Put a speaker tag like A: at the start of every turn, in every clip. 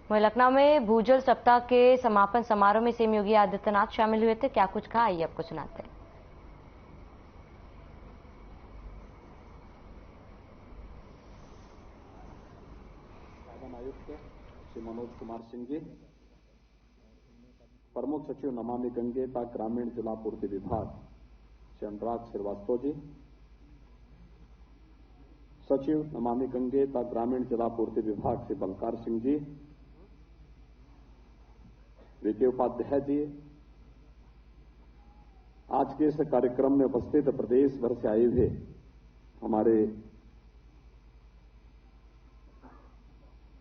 A: वहीं लखनऊ में भूजल सप्ताह के समापन समारोह में सीएम योगी आदित्यनाथ शामिल हुए थे। क्या कुछ कहा, आइए आपको सुनाते हैं।
B: आयुक्त श्री मनोज कुमार सिंह जी, प्रमुख सचिव नमामि गंगे तथा ग्रामीण जलापूर्ति विभाग श्री अनुराग श्रीवास्तव जी, सचिव नमामि गंगे तथा ग्रामीण जलापूर्ति विभाग श्री बलकार सिंह जी, वीके उपाध्याय जी, आज के इस कार्यक्रम में उपस्थित प्रदेश भर से आए हुए हमारे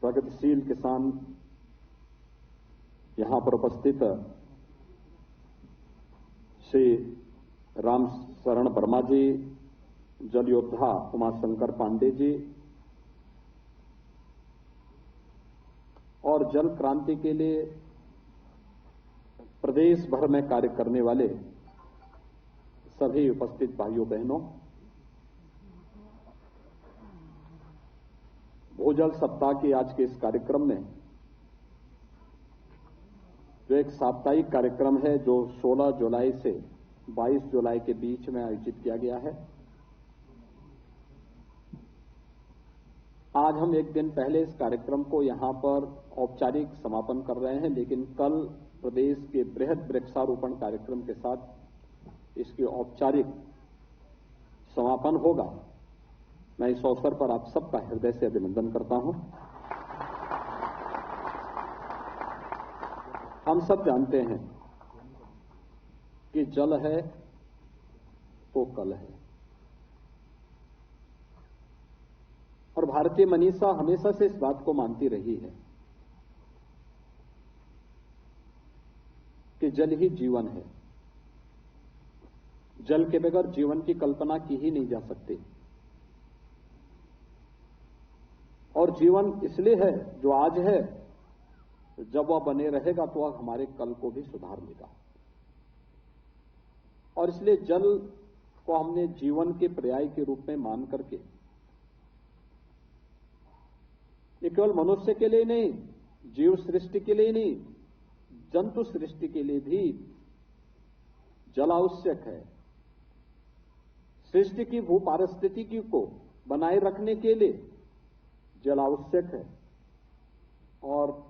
B: प्रगतिशील किसान, यहां पर उपस्थित श्री राम शरण वर्मा जी, जल योद्धा उमाशंकर पांडे जी और जल क्रांति के लिए प्रदेश भर में कार्य करने वाले सभी उपस्थित भाइयों बहनों, भूजल सप्ताह के आज के इस कार्यक्रम में जो एक साप्ताहिक कार्यक्रम है जो 16 जुलाई से 22 जुलाई के बीच में आयोजित किया गया है। आज हम एक दिन पहले इस कार्यक्रम को यहां पर औपचारिक समापन कर रहे हैं, लेकिन कल प्रदेश के बृहद वृक्षारोपण कार्यक्रम के साथ इसकी औपचारिक समापन होगा। मैं इस अवसर पर आप सबका हृदय से अभिनंदन करता हूं। हम सब जानते हैं कि जल है तो कल है, और भारतीय मनीषा हमेशा से इस बात को मानती रही है कि जल ही जीवन है। जल के बगैर जीवन की कल्पना की ही नहीं जा सकती, और जीवन इसलिए है जो आज है, जब वह बने रहेगा तो वह हमारे कल को भी सुधार लेगा। और इसलिए जल को हमने जीवन के पर्याय के रूप में मान करके ये केवल मनुष्य के लिए नहीं, जीव सृष्टि के लिए नहीं, जंतु सृष्टि के लिए भी जल आवश्यक है। सृष्टि की भू पारिस्थितिकी को बनाए रखने के लिए जल आवश्यक है, और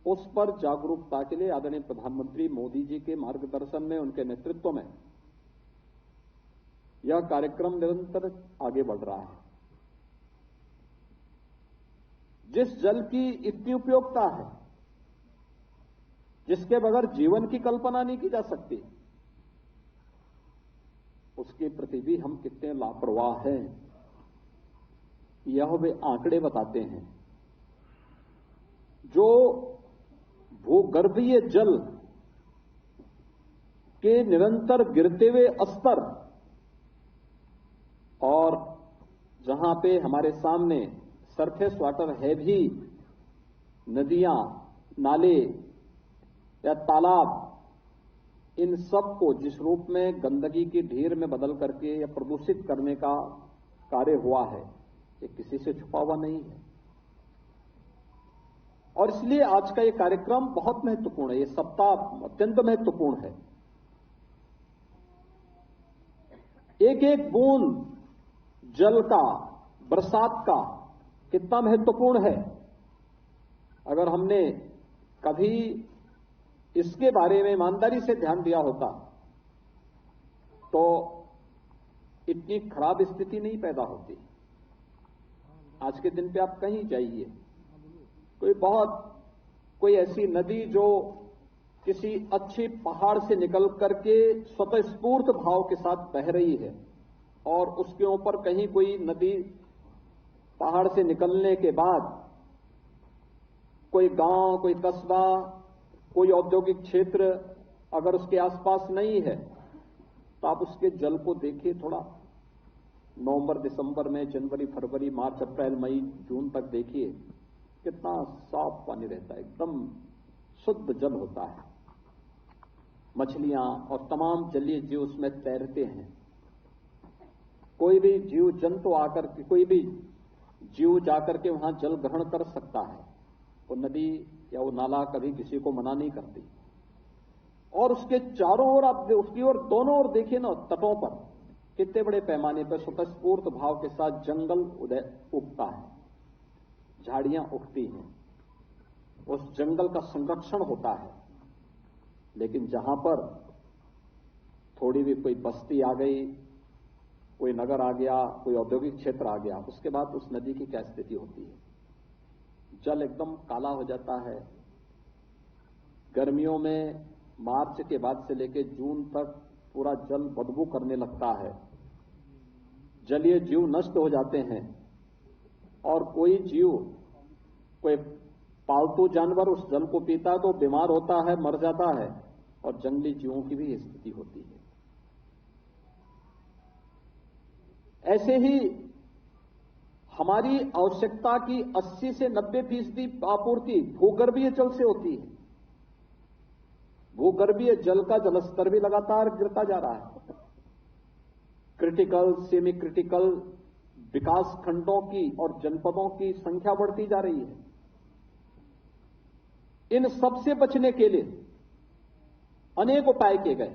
B: उस पर जागरूकता के लिए आदरणीय प्रधानमंत्री मोदी जी के मार्गदर्शन में, उनके नेतृत्व में यह कार्यक्रम निरंतर आगे बढ़ रहा है। जिस जल की इतनी उपयोगिता है, जिसके बगैर जीवन की कल्पना नहीं की जा सकती, उसके प्रति भी हम कितने लापरवाह हैं, यह वे आंकड़े बताते हैं। जो भूगर्भीय जल के निरंतर गिरते हुए स्तर, और जहां पे हमारे सामने सरफेस वाटर है भी, नदियां, नाले या तालाब, इन सब को जिस रूप में गंदगी की ढेर में बदल करके या प्रदूषित करने का कार्य हुआ है, ये किसी से छुपा हुआ नहीं है। और इसलिए आज का ये कार्यक्रम बहुत महत्वपूर्ण है, ये सप्ताह अत्यंत महत्वपूर्ण है। एक एक बूंद जल का, बरसात का कितना महत्वपूर्ण है। अगर हमने कभी इसके बारे में ईमानदारी से ध्यान दिया होता तो इतनी खराब स्थिति नहीं पैदा होती। आज के दिन पे आप कहीं जाइए, कोई ऐसी नदी जो किसी अच्छे पहाड़ से निकल करके स्वतःस्फूर्त भाव के साथ बह रही है, और उसके ऊपर कहीं कोई नदी पहाड़ से निकलने के बाद कोई गांव, कोई कस्बा, कोई औद्योगिक क्षेत्र अगर उसके आसपास नहीं है, तो आप उसके जल को देखिए। थोड़ा नवंबर, दिसंबर में, जनवरी, फरवरी, मार्च, अप्रैल, मई, जून तक देखिए, कितना साफ पानी रहता है, एकदम शुद्ध जल होता है। मछलियां और तमाम जलीय जीव उसमें तैरते हैं। कोई भी जीव जंतु आकर के, कोई भी जीव जाकर के वहां जल ग्रहण कर सकता है। वो नदी या वो नाला कभी किसी को मना नहीं करती। और उसके चारों ओर आप उसकी ओर दोनों ओर देखिए ना, तटों पर कितने बड़े पैमाने पर स्वतःस्फूर्त भाव के साथ जंगल उगता है, झाड़ियां उगती हैं, उस जंगल का संरक्षण होता है। लेकिन जहां पर थोड़ी भी कोई बस्ती आ गई, कोई नगर आ गया, कोई औद्योगिक क्षेत्र आ गया, उसके बाद उस नदी की क्या स्थिति होती है? जल एकदम काला हो जाता है। गर्मियों में मार्च के बाद से लेकर जून तक पूरा जल बदबू करने लगता है, जलीय जीव नष्ट हो जाते हैं, और कोई जीव, कोई पालतू जानवर उस जल को पीता तो बीमार होता है, मर जाता है, और जंगली जीवों की भी स्थिति होती है। ऐसे ही हमारी आवश्यकता की 80 से 90% आपूर्ति भूगर्भीय जल से होती है। भूगर्भीय जल का जलस्तर भी लगातार गिरता जा रहा है। क्रिटिकल, सेमी क्रिटिकल विकास खंडों की और जनपदों की संख्या बढ़ती जा रही है। इन सब से बचने के लिए अनेक उपाय किए गए।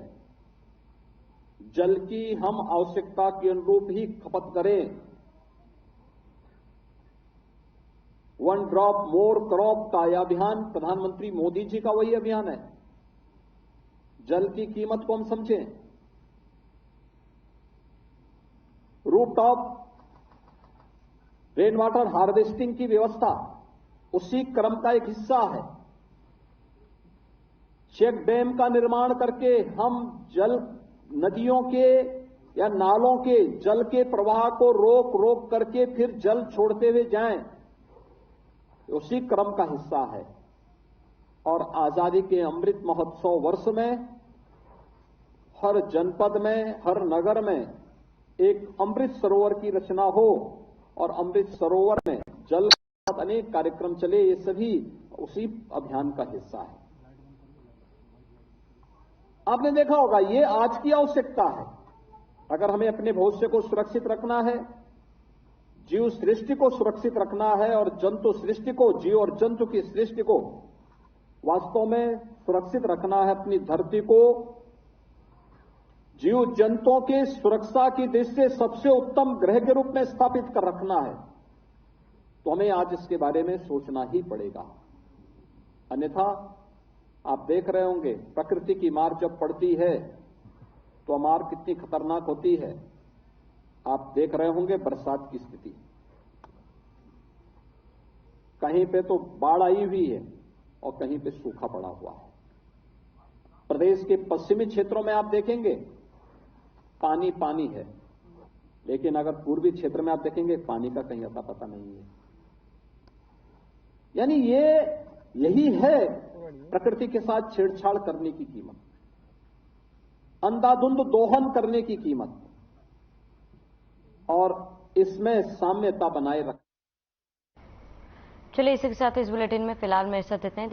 B: जल की हम आवश्यकता के अनुरूप ही खपत करें। वन ड्रॉप मोर क्रॉप का यह अभियान प्रधानमंत्री मोदी जी का वही अभियान है। जल की कीमत को हम समझें। रूफटॉप रेन वाटर हार्वेस्टिंग की व्यवस्था उसी क्रम का एक हिस्सा है। चेक डैम का निर्माण करके हम जल, नदियों के या नालों के जल के प्रवाह को रोक करके फिर जल छोड़ते हुए जाएं, उसी क्रम का हिस्सा है। और आजादी के अमृत महोत्सव वर्ष में हर जनपद में, हर नगर में एक अमृत सरोवर की रचना हो, और अमृत सरोवर में जल के साथ अनेक कार्यक्रम चले, ये सभी उसी अभियान का हिस्सा है। आपने देखा होगा, ये आज की आवश्यकता है। अगर हमें अपने भविष्य को सुरक्षित रखना है, जीव सृष्टि को सुरक्षित रखना है, और जंतु सृष्टि को, जीव और जंतु की सृष्टि को वास्तव में सुरक्षित रखना है, अपनी धरती को जीव जंतुओं की सुरक्षा की दृष्टि से सबसे उत्तम ग्रह के रूप में स्थापित कर रखना है, तो हमें आज इसके बारे में सोचना ही पड़ेगा। अन्यथा आप देख रहे होंगे, प्रकृति की मार जब पड़ती है तो मार कितनी खतरनाक होती है। आप देख रहे होंगे बरसात की स्थिति, कहीं पे तो बाढ़ आई हुई है और कहीं पे सूखा पड़ा हुआ है। प्रदेश के पश्चिमी क्षेत्रों में आप देखेंगे पानी पानी है, लेकिन अगर पूर्वी क्षेत्र में आप देखेंगे पानी का कहीं अता पता नहीं है। यानी यही है प्रकृति के साथ छेड़छाड़ करने की कीमत, अंधाधुंध दोहन करने की कीमत, और इसमें साम्यता बनाए रख।
A: चलिए, इसी के साथ इस बुलेटिन में फिलहाल मेरे साथ इतने।